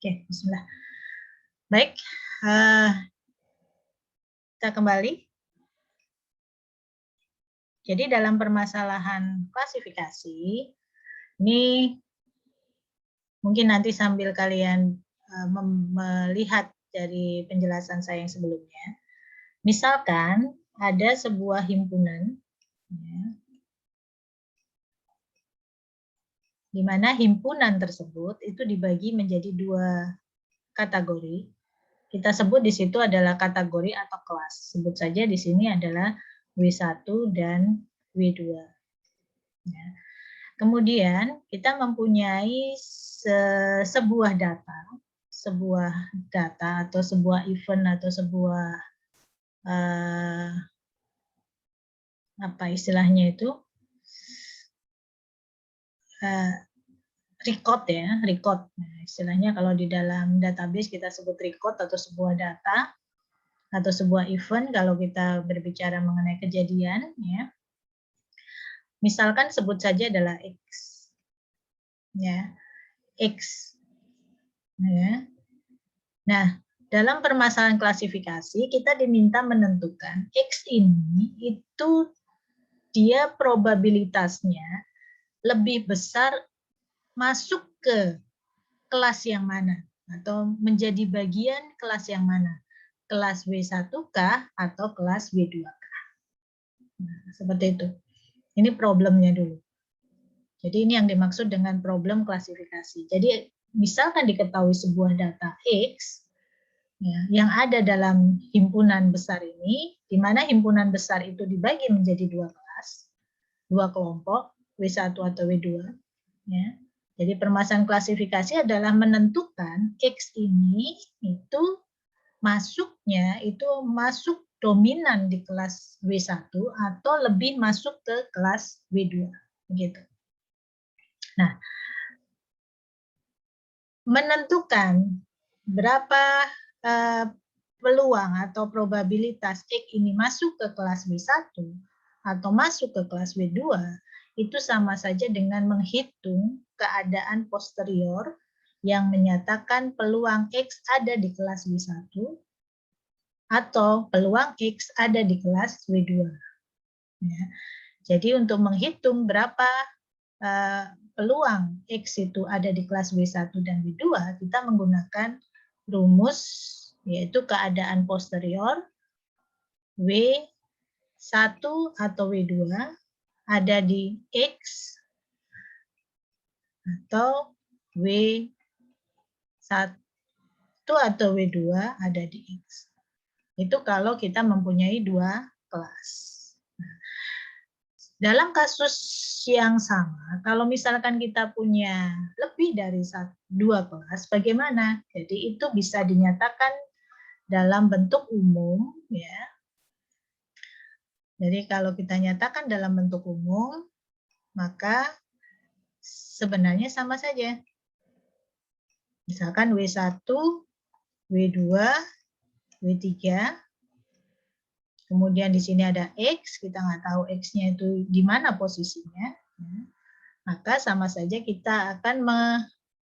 Oke, bismillah. Baik, kita kembali. Jadi dalam permasalahan klasifikasi, ini mungkin nanti sambil kalian melihat dari penjelasan saya yang sebelumnya. Misalkan ada sebuah himpunan, ya, di mana himpunan tersebut itu dibagi menjadi dua kategori. Kita sebut di situ adalah kategori atau kelas. Sebut saja di sini adalah W1 dan W2. Ya. Kemudian kita mempunyai sebuah data atau sebuah event atau sebuah apa istilahnya itu record ya, record. Nah, istilahnya kalau di dalam database kita sebut record atau sebuah data atau sebuah event kalau kita berbicara mengenai kejadian ya. Misalkan sebut saja adalah X. Ya. X. Ya. Nah, dalam permasalahan klasifikasi kita diminta menentukan X ini itu dia probabilitasnya lebih besar masuk ke kelas yang mana atau menjadi bagian kelas yang mana, kelas W1-kah atau kelas W2-kah. Nah, seperti itu. Ini problemnya dulu. Jadi ini yang dimaksud dengan problem klasifikasi. Jadi misalkan diketahui sebuah data X ya, yang ada dalam himpunan besar ini, di mana himpunan besar itu dibagi menjadi dua kelas, dua kelompok, W1 atau W2. Ya. Jadi permasalahan klasifikasi adalah menentukan X ini itu masuknya itu masuk dominan di kelas W1 atau lebih masuk ke kelas W2. Begitu. Nah, menentukan berapa peluang atau probabilitas X ini masuk ke kelas W1 atau masuk ke kelas W2 itu sama saja dengan menghitung keadaan posterior yang menyatakan peluang X ada di kelas W1 atau peluang X ada di kelas W2. Ya. Jadi untuk menghitung berapa peluang X itu ada di kelas W1 dan W2, kita menggunakan rumus yaitu keadaan posterior W1 atau W2 ada di X atau W1 atau W2 ada di X. Itu kalau kita mempunyai dua kelas. Dalam kasus yang sama, kalau misalkan kita punya lebih dari dua kelas, bagaimana? Jadi itu bisa dinyatakan dalam bentuk umum, ya. Jadi kalau kita nyatakan dalam bentuk umum, maka sebenarnya sama saja. Misalkan W1, W2, W3, kemudian di sini ada X, kita nggak tahu X-nya itu di mana posisinya, maka sama saja kita akan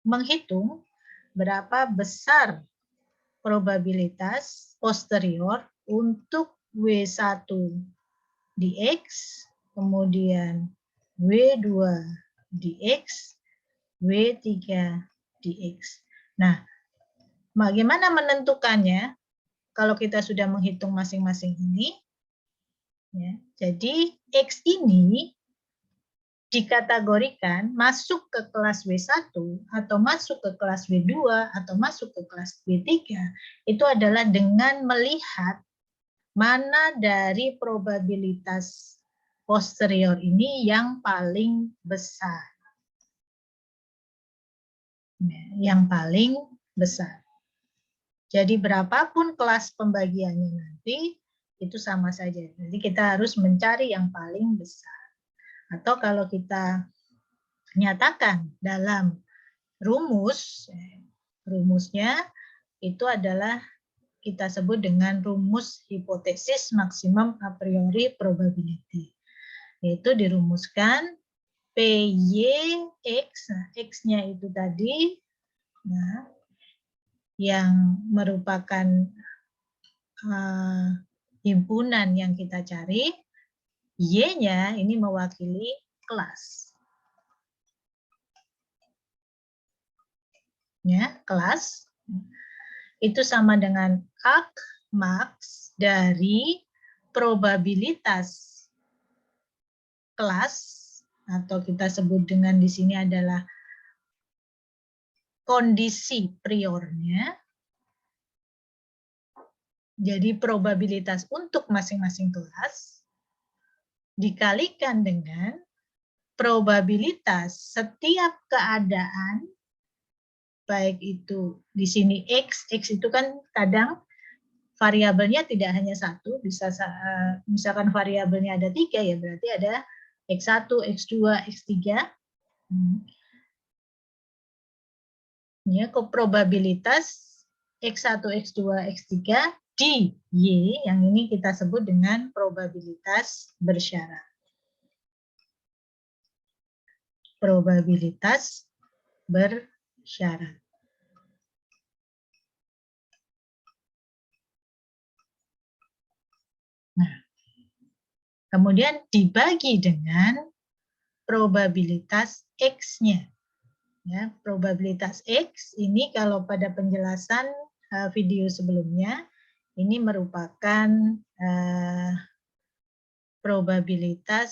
menghitung berapa besar probabilitas posterior untuk W1 di X, kemudian W2 di X, W3 di X. Nah, bagaimana menentukannya? Kalau kita sudah menghitung masing-masing ini, ya, jadi X ini dikategorikan masuk ke kelas W1 atau masuk ke kelas W2 atau masuk ke kelas W3 itu adalah dengan melihat mana dari probabilitas posterior ini yang paling besar. Yang paling besar. Jadi berapapun kelas pembagiannya nanti, itu sama saja. Jadi kita harus mencari yang paling besar. Atau kalau kita nyatakan dalam rumus, rumusnya itu adalah kita sebut dengan rumus hipotesis maksimum a priori probability. Yaitu dirumuskan PY X, nah, X-nya itu tadi, nah, yang merupakan himpunan yang kita cari, Y-nya ini mewakili kelas. Ya, kelas itu sama dengan arg max dari probabilitas kelas, atau kita sebut dengan di sini adalah kondisi priornya. Jadi probabilitas untuk masing-masing kelas dikalikan dengan probabilitas setiap keadaan, baik itu di sini X itu kan kadang variabelnya tidak hanya satu, bisa misalkan variabelnya ada 3, ya berarti ada X1, X2, X3. Ya, probabilitas X1, X2, X3 di Y, yang ini kita sebut dengan probabilitas bersyarat. Probabilitas bersyarat. Nah, kemudian dibagi dengan probabilitas X-nya. Ya, probabilitas X ini kalau pada penjelasan video sebelumnya, ini merupakan probabilitas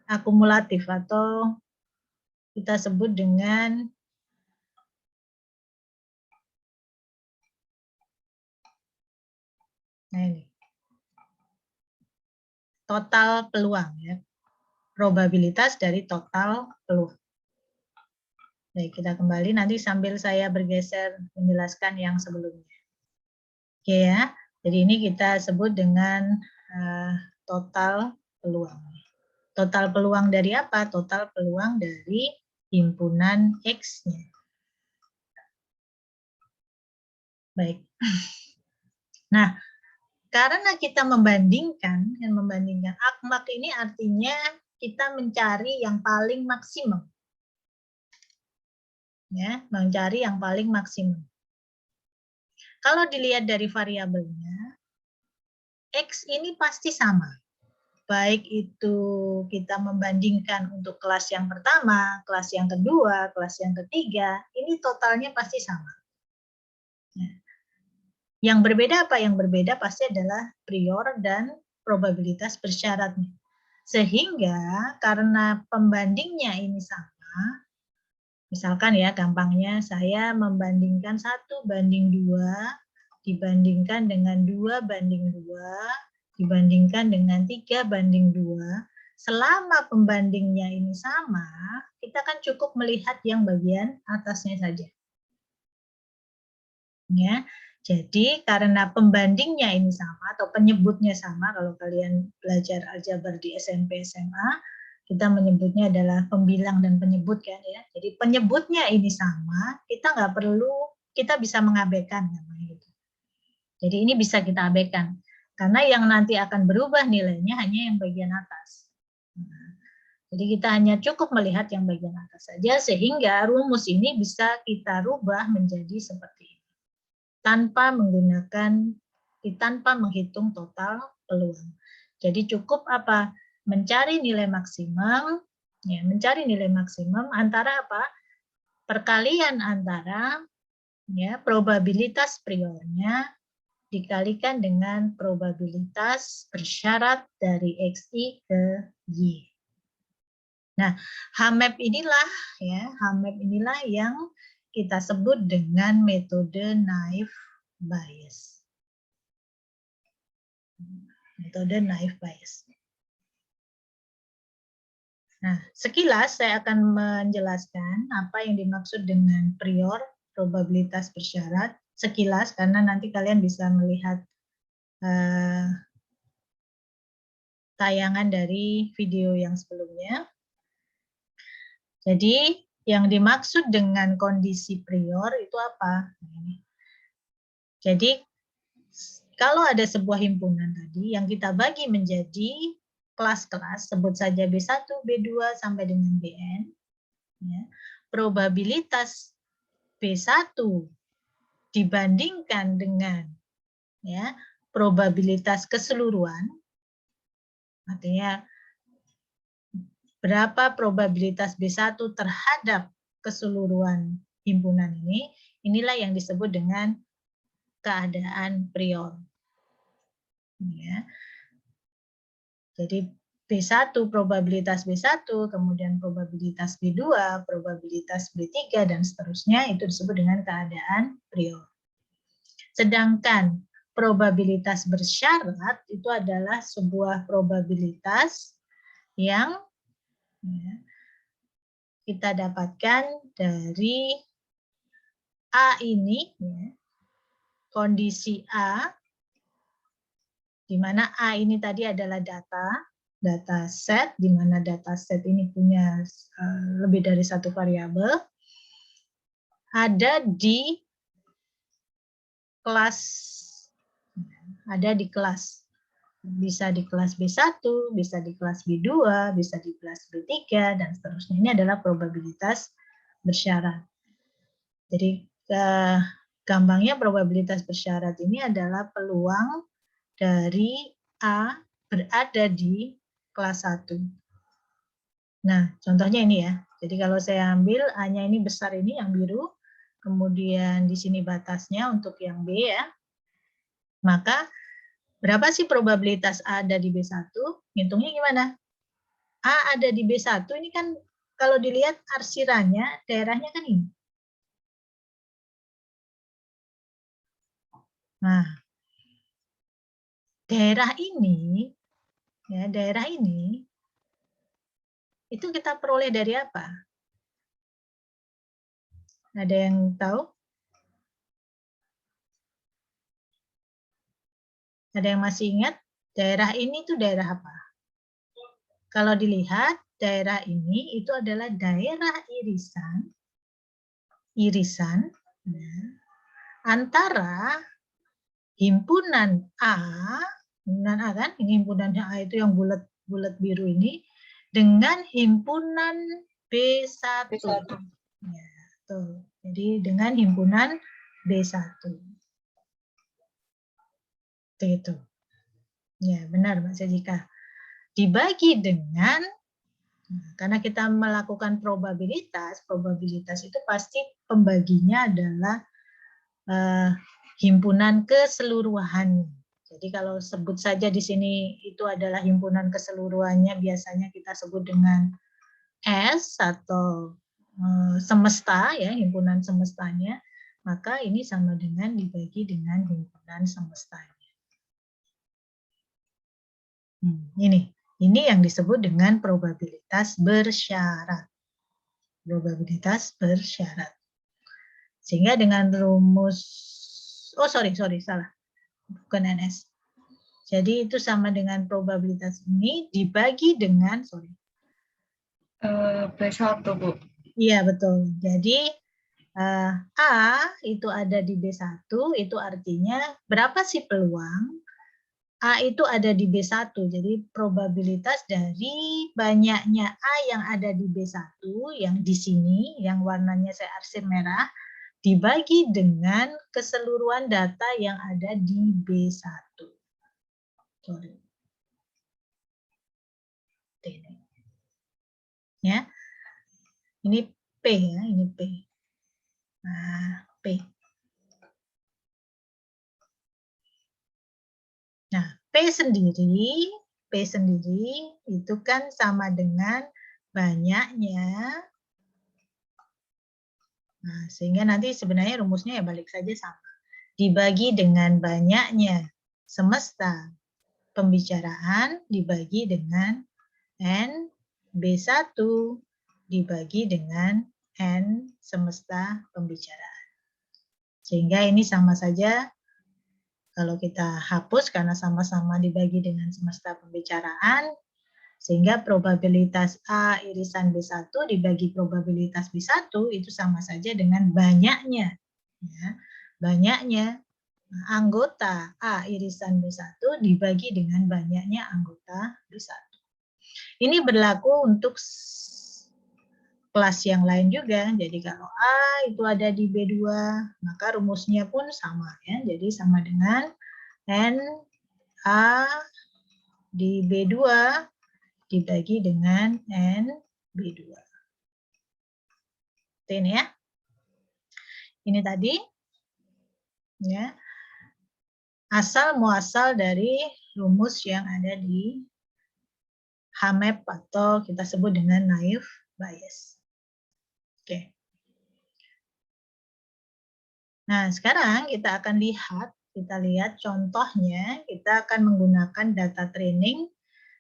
akumulatif atau kita sebut dengan ini, total peluang, ya. Probabilitas dari total peluang. Baik, kita kembali nanti sambil saya bergeser menjelaskan yang sebelumnya. Oke ya, jadi ini kita sebut dengan total peluang. Total peluang dari apa? Total peluang dari himpunan X-nya. Baik. Nah, karena kita membandingkan akmak ini artinya kita mencari yang paling maksimum. Ya, mencari yang paling maksimum. Kalau dilihat dari variabelnya, X ini pasti sama. Baik itu kita membandingkan untuk kelas yang pertama, kelas yang kedua, kelas yang ketiga, ini totalnya pasti sama. Yang berbeda apa? Yang berbeda pasti adalah prior dan probabilitas bersyaratnya. Sehingga karena pembandingnya ini sama, misalkan ya gampangnya saya membandingkan 1:2 dibandingkan dengan 2:2 dibandingkan dengan 3:2. Selama pembandingnya ini sama, kita kan cukup melihat yang bagian atasnya saja. Ya, jadi karena pembandingnya ini sama atau penyebutnya sama, kalau kalian belajar aljabar di SMP SMA, kita menyebutnya adalah pembilang dan penyebut kan ya. Jadi penyebutnya ini sama, kita nggak perlu, kita bisa mengabaikan namanya gitu. Jadi ini bisa kita abaikan karena yang nanti akan berubah nilainya hanya yang bagian atas. Jadi kita hanya cukup melihat yang bagian atas saja sehingga rumus ini bisa kita rubah menjadi seperti ini. Tanpa menghitung total peluang. Jadi cukup apa? Mencari nilai maksimum, ya, mencari nilai maksimum antara apa? Perkalian antara ya probabilitas priornya dikalikan dengan probabilitas bersyarat dari XI ke Y. Nah, HAMEP inilah ya, HAMEP inilah yang kita sebut dengan metode naive Bayes. Metode naive Bayes. Nah, sekilas saya akan menjelaskan apa yang dimaksud dengan prior, probabilitas bersyarat, sekilas karena nanti kalian bisa melihat tayangan dari video yang sebelumnya. Jadi, yang dimaksud dengan kondisi prior itu apa? Jadi, kalau ada sebuah himpunan tadi yang kita bagi menjadi kelas-kelas, sebut saja B1, B2, sampai dengan BN, ya, probabilitas B1 dibandingkan dengan ya probabilitas keseluruhan, artinya berapa probabilitas B1 terhadap keseluruhan himpunan ini, inilah yang disebut dengan keadaan prior. Ya. Jadi B1, probabilitas B1, kemudian probabilitas B2, probabilitas B3, dan seterusnya, itu disebut dengan keadaan prior. Sedangkan probabilitas bersyarat itu adalah sebuah probabilitas yang kita dapatkan dari A ini, kondisi A, di mana A ini tadi adalah data set, di mana data set ini punya lebih dari satu variabel, ada di kelas, bisa di kelas B1, bisa di kelas B2, bisa di kelas B3, dan seterusnya. Ini adalah probabilitas bersyarat. Jadi gampangnya probabilitas bersyarat ini adalah peluang dari A berada di kelas 1. Nah, contohnya ini ya. Jadi kalau saya ambil A-nya ini besar ini yang biru, kemudian di sini batasnya untuk yang B ya. Maka berapa sih probabilitas A ada di B1? Ngitungnya gimana? A ada di B1 ini kan kalau dilihat arsirannya, daerahnya kan ini. Nah, daerah ini, ya daerah ini, itu kita peroleh dari apa? Ada yang tahu? Ada yang masih ingat? Daerah ini tuh daerah apa? Kalau dilihat, daerah ini itu adalah daerah irisan ya, antara himpunan A kan, ini himpunan A itu yang bulat biru ini, dengan himpunan B1. Ya, tuh. Jadi dengan himpunan B1. Itu. Ya, benar Mbak Sejika. Dibagi dengan, karena kita melakukan probabilitas itu pasti pembaginya adalah himpunan keseluruhan. Jadi kalau sebut saja di sini itu adalah himpunan keseluruhannya, biasanya kita sebut dengan S atau semesta ya, himpunan semestanya, maka ini sama dengan dibagi dengan himpunan semestanya. Ini yang disebut dengan probabilitas bersyarat. Probabilitas bersyarat. Sehingga dengan rumus, salah. Bukan NS. Jadi itu sama dengan probabilitas ini dibagi dengan, B1, Bu. Iya, betul. Jadi A itu ada di B1, itu artinya berapa sih peluang A itu ada di B1, jadi probabilitas dari banyaknya A yang ada di B1, yang di sini, yang warnanya saya arsir merah, dibagi dengan keseluruhan data yang ada di B1. Ya, ini P ya, ini P. Nah, P. Nah, P sendiri itu kan sama dengan banyaknya. Nah, sehingga nanti sebenarnya rumusnya ya balik saja sama. Dibagi dengan banyaknya semesta pembicaraan dibagi dengan N B1 dibagi dengan N semesta pembicaraan. Sehingga ini sama saja kalau kita hapus karena sama-sama dibagi dengan semesta pembicaraan, sehingga probabilitas A irisan B1 dibagi probabilitas B1 itu sama saja dengan banyaknya. Ya, banyaknya anggota A irisan B1 dibagi dengan banyaknya anggota B1. Ini berlaku untuk kelas yang lain juga. Jadi kalau A itu ada di B2, maka rumusnya pun sama ya. Jadi sama dengan N A di B2 dibagi dengan N B2. Ini ya. Ini tadi ya. Asal muasal dari rumus yang ada di HAMEP atau kita sebut dengan naive Bayes. Oke. Nah, sekarang kita akan lihat contohnya, kita akan menggunakan data training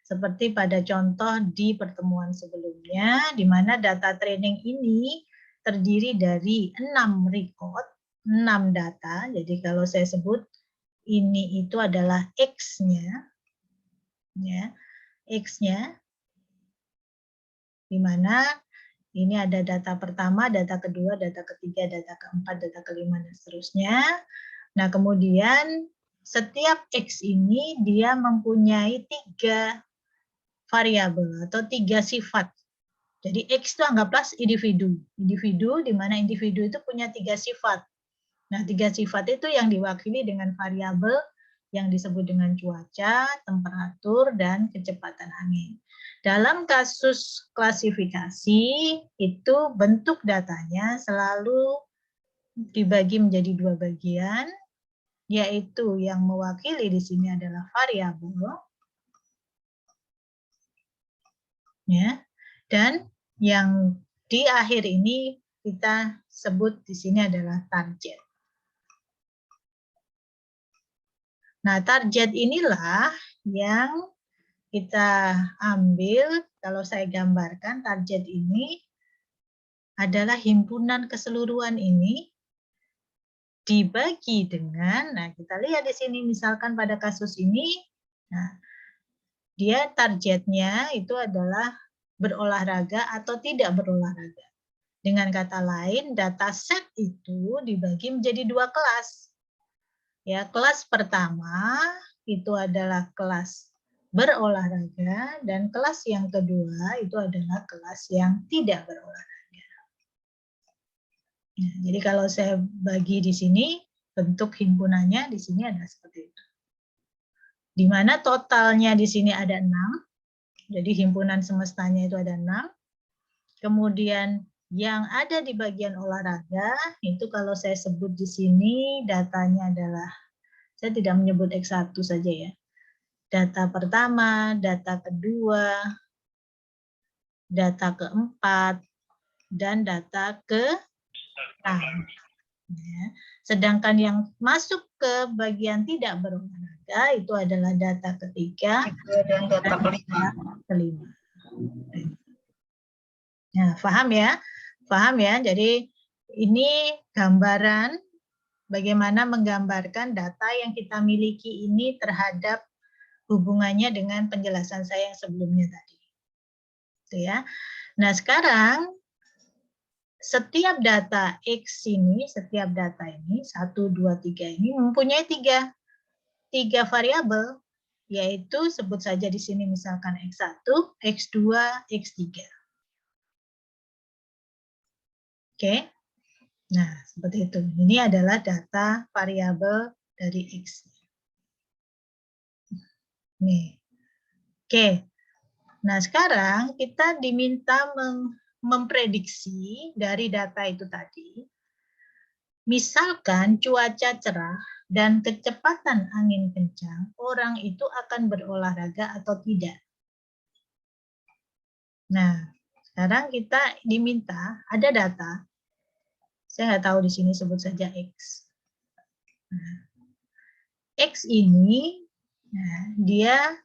seperti pada contoh di pertemuan sebelumnya, di mana data training ini terdiri dari 6 record, 6 data. Jadi kalau saya sebut ini itu adalah X-nya, ya, X-nya, di mana ini ada data pertama, data kedua, data ketiga, data keempat, data kelima, dan seterusnya. Nah, kemudian setiap X ini dia mempunyai 3 variabel atau 3 sifat. Jadi X itu anggaplah individu. Individu di mana individu itu punya 3 sifat. Nah, 3 sifat itu yang diwakili dengan variabel yang disebut dengan cuaca, temperatur, dan kecepatan angin. Dalam kasus klasifikasi, itu bentuk datanya selalu dibagi menjadi 2 bagian, yaitu yang mewakili di sini adalah variabel, ya, dan yang di akhir ini kita sebut di sini adalah target. Nah, target inilah yang kita ambil, kalau saya gambarkan target ini adalah himpunan keseluruhan ini dibagi dengan, nah kita lihat di sini misalkan pada kasus ini, nah dia targetnya itu adalah berolahraga atau tidak berolahraga. Dengan kata lain, data set itu dibagi menjadi 2 kelas. Ya, kelas pertama itu adalah kelas berolahraga dan kelas yang kedua itu adalah kelas yang tidak berolahraga. Nah, jadi kalau saya bagi di sini bentuk himpunannya di sini ada seperti itu. Di mana totalnya di sini ada 6. Jadi himpunan semestanya itu ada 6. Kemudian yang ada di bagian olahraga itu kalau saya sebut di sini datanya adalah, saya tidak menyebut X1 saja ya. Data pertama, data kedua, data keempat, dan data ke-6. Ya. Sedangkan yang masuk ke bagian tidak berolahraga itu adalah data ketiga dan data kelima. Nah, paham ya? Paham ya? Jadi ini gambaran bagaimana menggambarkan data yang kita miliki ini terhadap hubungannya dengan penjelasan saya yang sebelumnya tadi. Gitu ya. Nah, sekarang setiap data X ini, setiap data ini, 1, 2, 3 ini mempunyai tiga variabel, yaitu sebut saja di sini misalkan X1, X2, X3. Oke. Nah, seperti itu. Ini adalah data variabel dari X. Nih. Oke. Nah, sekarang kita diminta memprediksi dari data itu tadi. Misalkan cuaca cerah dan kecepatan angin kencang, orang itu akan berolahraga atau tidak. Nah, sekarang kita diminta, ada data, saya nggak tahu di sini sebut saja X. Nah, X ini, nah, dia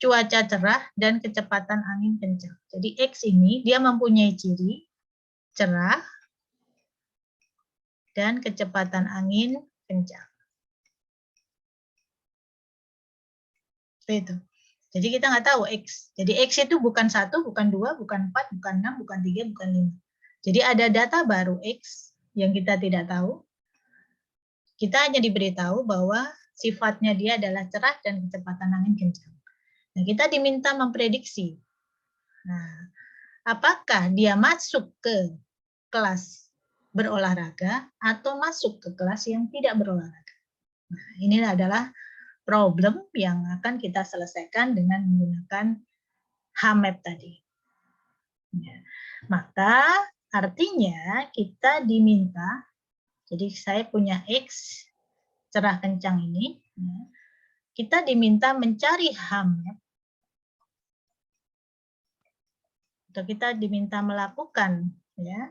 cuaca cerah dan kecepatan angin kencang. Jadi X ini dia mempunyai ciri cerah dan kecepatan angin kencang. Itu. Jadi kita nggak tahu X. Jadi X itu bukan 1, bukan 2, bukan 4, bukan 6, bukan 3, bukan 5. Jadi ada data baru X yang kita tidak tahu. Kita hanya diberitahu bahwa sifatnya dia adalah cerah dan kecepatan angin kencang. Nah, kita diminta memprediksi. Nah, apakah dia masuk ke kelas berolahraga atau masuk ke kelas yang tidak berolahraga? Nah, ini adalah problem yang akan kita selesaikan dengan menggunakan HAMEP tadi. Ya. Maka artinya kita diminta, jadi saya punya X cerah kencang ini, ya, kita diminta mencari HAMEP, atau kita diminta melakukan ya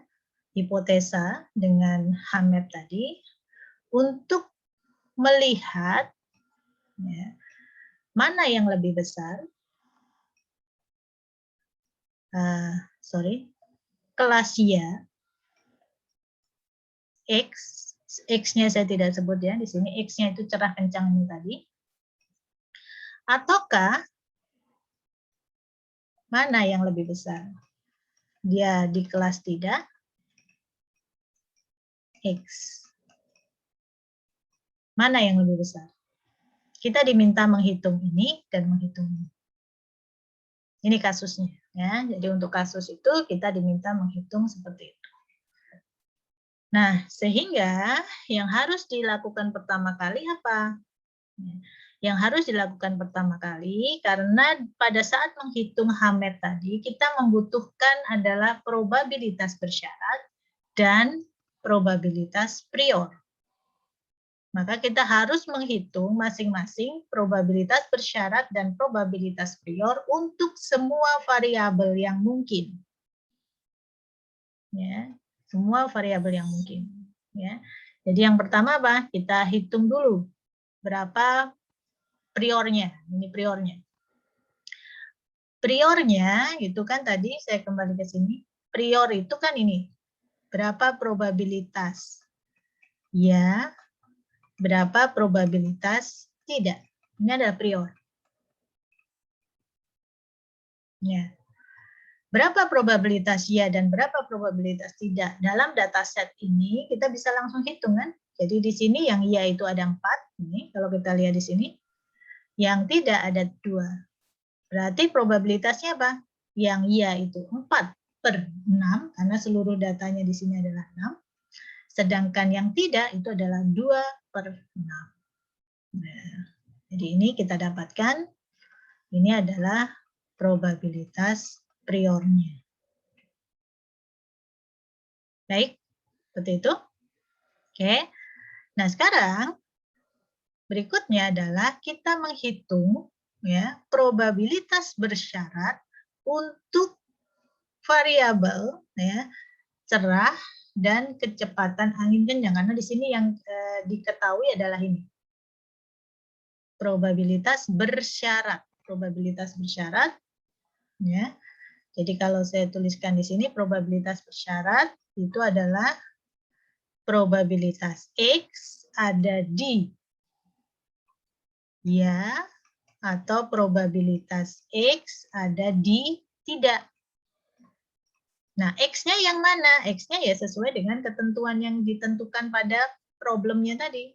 hipotesa dengan HAMEP tadi untuk melihat ya, mana yang lebih besar, kelas Y X, X-nya saya tidak sebut ya di sini, X-nya itu cerah kencang ini tadi, ataukah mana yang lebih besar? Dia di kelas tidak, X. Mana yang lebih besar? Kita diminta menghitung ini dan menghitung ini. Ini kasusnya. Ya. Jadi untuk kasus itu kita diminta menghitung seperti itu. Nah, sehingga yang harus dilakukan pertama kali apa? Yang harus dilakukan pertama kali, karena pada saat menghitung HAMEP tadi, kita membutuhkan adalah probabilitas bersyarat dan probabilitas prior. Maka kita harus menghitung masing-masing probabilitas bersyarat dan probabilitas prior untuk semua variabel yang mungkin. Ya, semua variabel yang mungkin. Ya. Jadi yang pertama apa? Kita hitung dulu berapa priornya. Ini priornya. Priornya itu kan tadi saya kembali ke sini. Prior itu kan ini. Berapa probabilitas ya, berapa probabilitas tidak. Ini adalah prior. Ya. Berapa probabilitas ya dan berapa probabilitas tidak dalam dataset ini kita bisa langsung hitung kan. Jadi di sini yang ya itu ada 4, ini kalau kita lihat di sini. Yang tidak ada 2. Berarti probabilitasnya apa? Yang ya itu 4/6 karena seluruh datanya di sini adalah 6. Sedangkan yang tidak itu adalah 2/6. Nah, jadi ini kita dapatkan ini adalah probabilitas priornya. Baik, seperti itu. Oke. Nah, sekarang berikutnya adalah kita menghitung ya probabilitas bersyarat untuk variabel ya cerah dan kecepatan angin kencang, karena di sini yang diketahui adalah ini. Probabilitas bersyarat. Probabilitas bersyarat ya. Jadi kalau saya tuliskan di sini probabilitas bersyarat itu adalah probabilitas X ada di ya atau probabilitas X ada di tidak. Nah, X-nya yang mana? X-nya ya sesuai dengan ketentuan yang ditentukan pada problemnya tadi.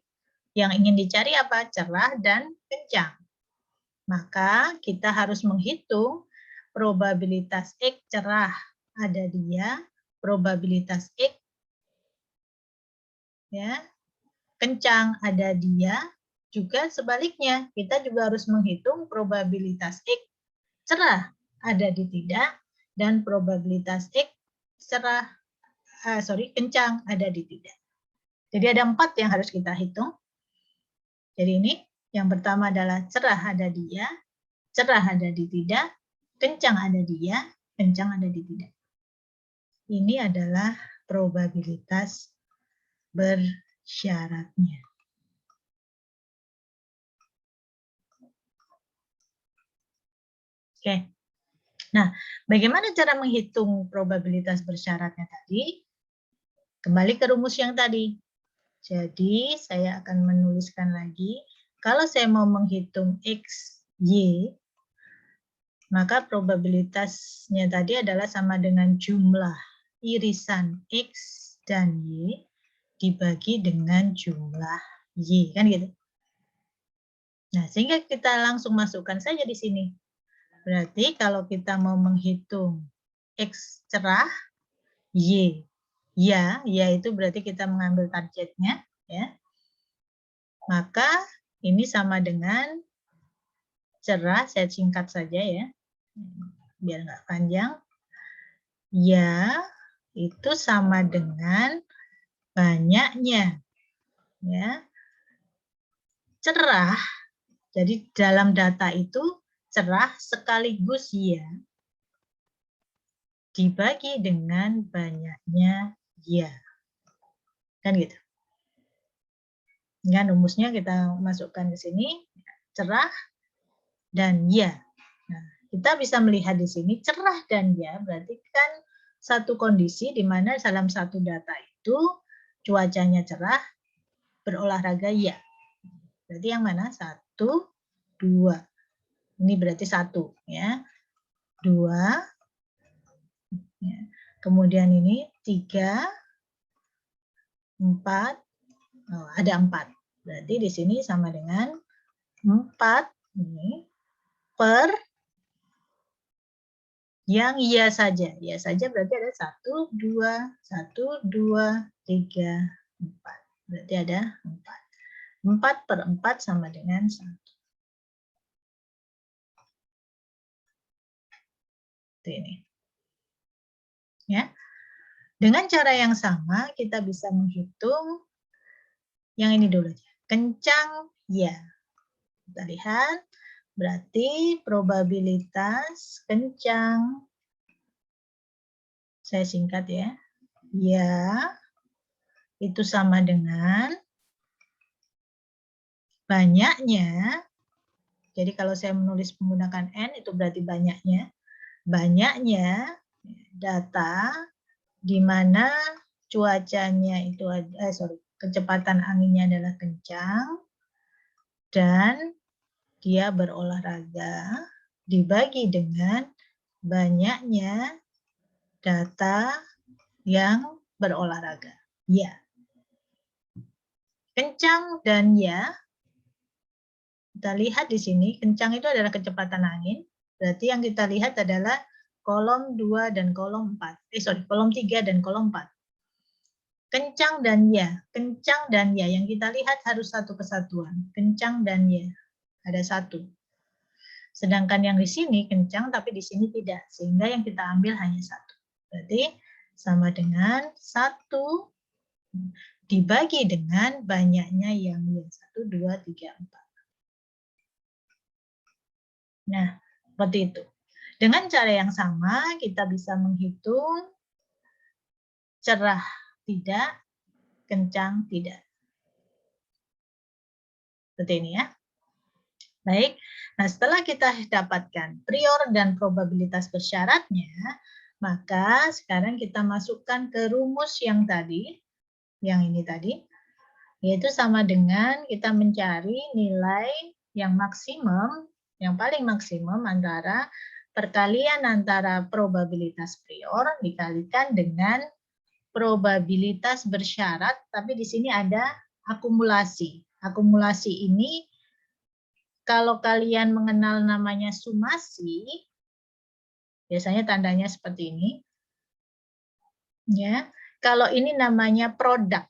Yang ingin dicari apa? Cerah dan kencang. Maka kita harus menghitung probabilitas X cerah ada di ya, probabilitas X ya, kencang ada di ya, juga sebaliknya. Kita juga harus menghitung probabilitas X cerah ada di tidak dan probabilitas X cerah kencang ada di tidak. Jadi ada 4 yang harus kita hitung. Jadi ini yang pertama adalah cerah ada di ya, cerah ada di tidak, kencang ada di ya, kencang ada di tidak. Ini adalah probabilitas bersyaratnya. Oke. Nah, bagaimana cara menghitung probabilitas bersyaratnya tadi? Kembali ke rumus yang tadi. Jadi, saya akan menuliskan lagi. Kalau saya mau menghitung X, Y, maka probabilitasnya tadi adalah sama dengan jumlah irisan X dan Y dibagi dengan jumlah Y. Kan gitu. Nah, sehingga kita langsung masukkan saja di sini. Berarti kalau kita mau menghitung X cerah, Y. Ya itu berarti kita mengambil targetnya. Ya. Maka ini sama dengan cerah, saya singkat saja ya, biar nggak panjang. Ya, itu sama dengan banyaknya. Ya. Cerah, jadi dalam data itu cerah sekaligus ya dibagi dengan banyaknya ya. Kan gitu. Dengan rumusnya kita masukkan ke sini, cerah dan ya. Nah, kita bisa melihat di sini cerah dan ya berarti kan satu kondisi di mana dalam satu data itu cuacanya cerah, berolahraga ya. Berarti yang mana? 1, 2. Ini berarti 1 ya. 2. Ya. Kemudian ini 3, 4. Oh, ada 4. Berarti di sini sama dengan 4 ini per yang iya saja. Iya saja berarti ada 1, 2, 1, 2, 3, 4. Berarti ada 4. 4 per 4 sama dengan 1. Ini. Ya. Dengan cara yang sama, kita bisa menghitung yang ini dulu. Kencang, ya. Kita lihat, berarti probabilitas kencang, saya singkat ya, ya, itu sama dengan banyaknya. Jadi kalau saya menulis menggunakan N, itu berarti banyaknya. Banyaknya data di mana cuacanya itu kecepatan anginnya adalah kencang dan dia berolahraga dibagi dengan banyaknya data yang berolahraga. Ya. Kencang dan ya. Kita lihat di sini, kencang itu adalah kecepatan angin. Berarti yang kita lihat adalah kolom 2 dan kolom 4. Kolom 3 dan kolom 4. Kencang dan ya. Kencang dan ya. Yang kita lihat harus satu kesatuan. Kencang dan ya. Ada satu. Sedangkan yang di sini kencang, tapi di sini tidak. Sehingga yang kita ambil hanya satu. Berarti sama dengan 1 dibagi dengan banyaknya yang 1, 2, 3, 4. Nah, seperti itu. Dengan cara yang sama, kita bisa menghitung cerah tidak, kencang tidak. Seperti ini ya. Baik, nah setelah kita dapatkan prior dan probabilitas bersyaratnya, maka sekarang kita masukkan ke rumus yang tadi, yang ini tadi, yaitu sama dengan kita mencari nilai yang maksimum, yang paling maksimum antara perkalian antara probabilitas prior dikalikan dengan probabilitas bersyarat, tapi di sini ada akumulasi. Akumulasi ini kalau kalian mengenal namanya sumasi, biasanya tandanya seperti ini. Ya, kalau ini namanya produk.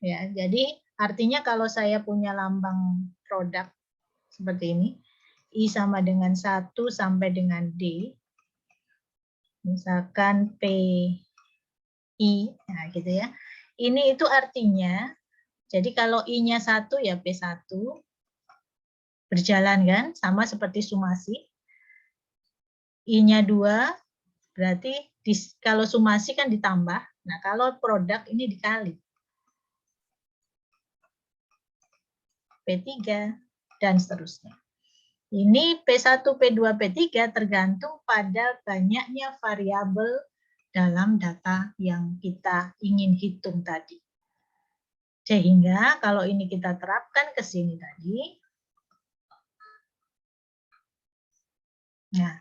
Ya, jadi artinya kalau saya punya lambang produk seperti ini, I sama dengan 1 sampai dengan D, misalkan PI, nah gitu ya. Ini itu artinya, jadi kalau I-nya 1 ya P1, berjalan kan, sama seperti sumasi. I-nya 2, berarti kalau sumasi kan ditambah, nah kalau produk ini dikali. P3, dan seterusnya. Ini P1, P2, P3 tergantung pada banyaknya variabel dalam data yang kita ingin hitung tadi. Sehingga kalau ini kita terapkan ke sini tadi, nah,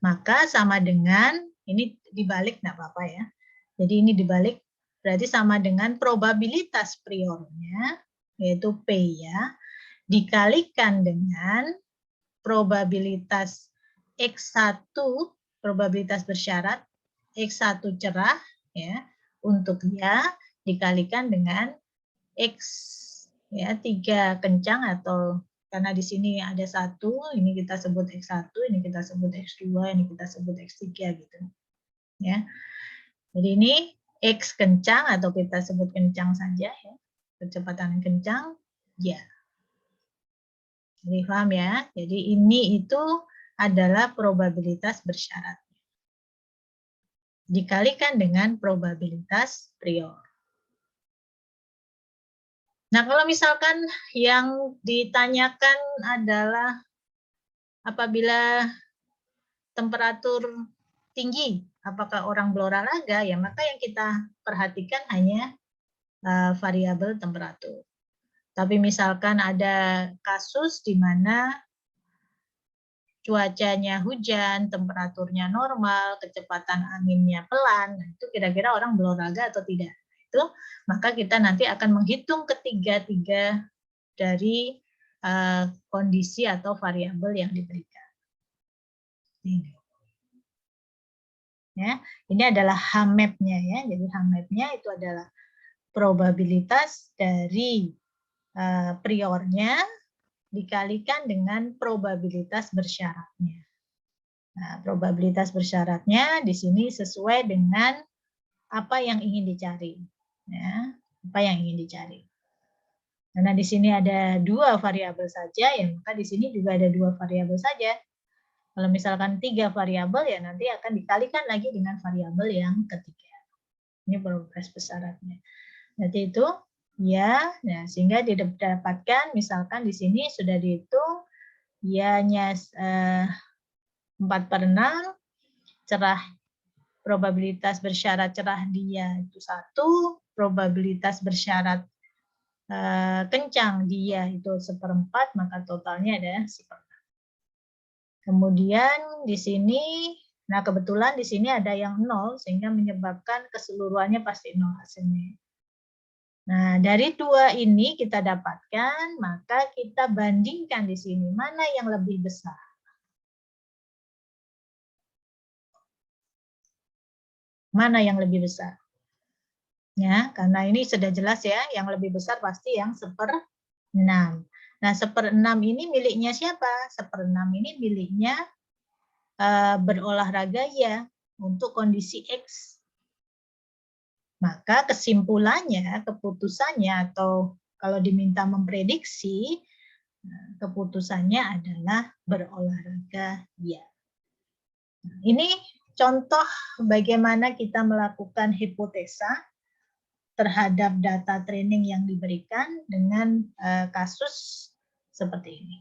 maka sama dengan, ini dibalik enggak apa-apa ya. Jadi ini dibalik, berarti sama dengan probabilitas priornya, yaitu P ya, dikalikan dengan probabilitas X1 probabilitas bersyarat, X1 cerah ya untuk ya dikalikan dengan X ya 3 kencang atau karena di sini ada 1, ini kita sebut X1, ini kita sebut X2, ini kita sebut X3 gitu. Ya. Jadi ini X kencang atau kita sebut kencang saja ya. Kecepatan kencang ya. Jadi paham ya? Jadi ini itu adalah probabilitas bersyarat. Dikalikan dengan probabilitas prior. Nah, kalau misalkan yang ditanyakan adalah apabila temperatur tinggi, apakah orang berolahraga, ya maka yang kita perhatikan hanya variabel temperatur. Tapi misalkan ada kasus di mana cuacanya hujan, temperaturnya normal, kecepatan anginnya pelan, itu kira-kira orang berolahraga atau tidak. Itu maka kita nanti akan menghitung ketiga-tiga dari kondisi atau variabel yang diberikan. Ini. Ya, ini adalah HAMEP-nya ya. Jadi HAMEP-nya itu adalah probabilitas dari priornya dikalikan dengan probabilitas bersyaratnya. Nah, probabilitas bersyaratnya di sini sesuai dengan apa yang ingin dicari. Ya, apa yang ingin dicari. Karena di sini ada 2 variabel saja, ya maka di sini juga ada 2 variabel saja. Kalau misalkan 3 variabel, ya nanti akan dikalikan lagi dengan variabel yang ketiga. Ini probabilitas bersyaratnya. Nanti itu ya, nah, sehingga didapatkan misalkan di sini sudah dihitung ya-nya 4/6, cerah probabilitas bersyarat cerah dia itu 1, probabilitas bersyarat kencang dia itu 1/4, maka totalnya ada 1/4. Kemudian di sini, nah kebetulan di sini ada yang 0 sehingga menyebabkan keseluruhannya pasti 0 hasilnya. Nah, dari 2 ini kita dapatkan, maka kita bandingkan di sini mana yang lebih besar. Mana yang lebih besar? Ya, karena ini sudah jelas ya, yang lebih besar pasti yang 1/6. Nah, 1/6 ini miliknya siapa? 1/6 ini miliknya berolahraga ya untuk kondisi X. Maka kesimpulannya, keputusannya atau kalau diminta memprediksi, keputusannya adalah berolahraga ya. Ini contoh bagaimana kita melakukan hipotesa terhadap data training yang diberikan dengan kasus seperti ini.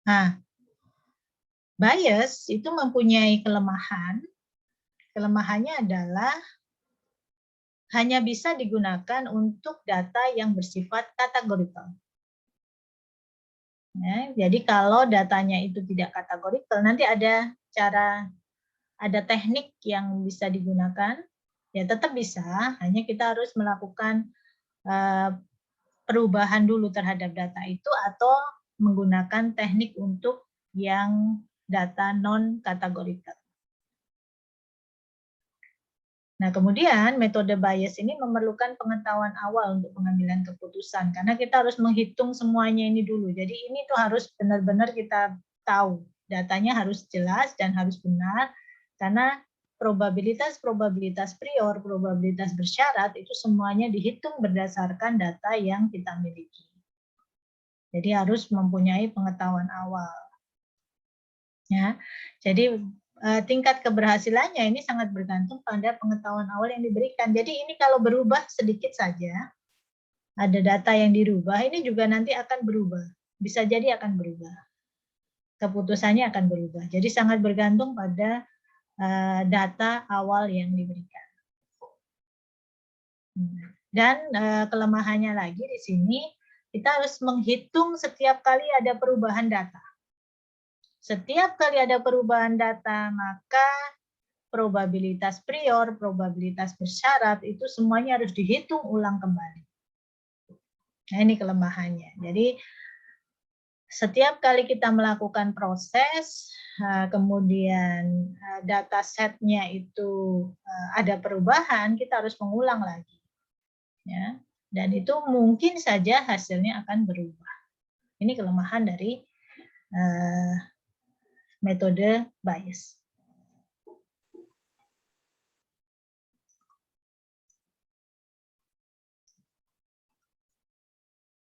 Nah, bias itu mempunyai kelemahan. Kelemahannya adalah hanya bisa digunakan untuk data yang bersifat kategorikal. Ya, jadi kalau datanya itu tidak kategorikal, nanti ada teknik yang bisa digunakan. Ya tetap bisa, hanya kita harus melakukan perubahan dulu terhadap data itu atau menggunakan teknik untuk yang data non kategorikal. Nah, kemudian metode bias ini memerlukan pengetahuan awal untuk pengambilan keputusan karena kita harus menghitung semuanya ini dulu. Jadi ini tuh harus benar-benar kita tahu. Datanya harus jelas dan harus benar karena probabilitas prior, probabilitas bersyarat itu semuanya dihitung berdasarkan data yang kita miliki. Jadi harus mempunyai pengetahuan awal. Ya. Jadi tingkat keberhasilannya ini sangat bergantung pada pengetahuan awal yang diberikan. Jadi ini kalau berubah sedikit saja, ada data yang dirubah, ini juga nanti akan berubah. Bisa jadi akan berubah. Keputusannya akan berubah. Jadi sangat bergantung pada data awal yang diberikan. Dan kelemahannya lagi di sini, kita harus menghitung setiap kali ada perubahan data. Setiap kali ada perubahan data, maka probabilitas prior, probabilitas bersyarat, itu semuanya harus dihitung ulang kembali. Nah, ini kelemahannya. Jadi, setiap kali kita melakukan proses, kemudian data setnya itu ada perubahan, kita harus mengulang lagi. Ya. Dan itu mungkin saja hasilnya akan berubah. Ini kelemahan dari metode bias.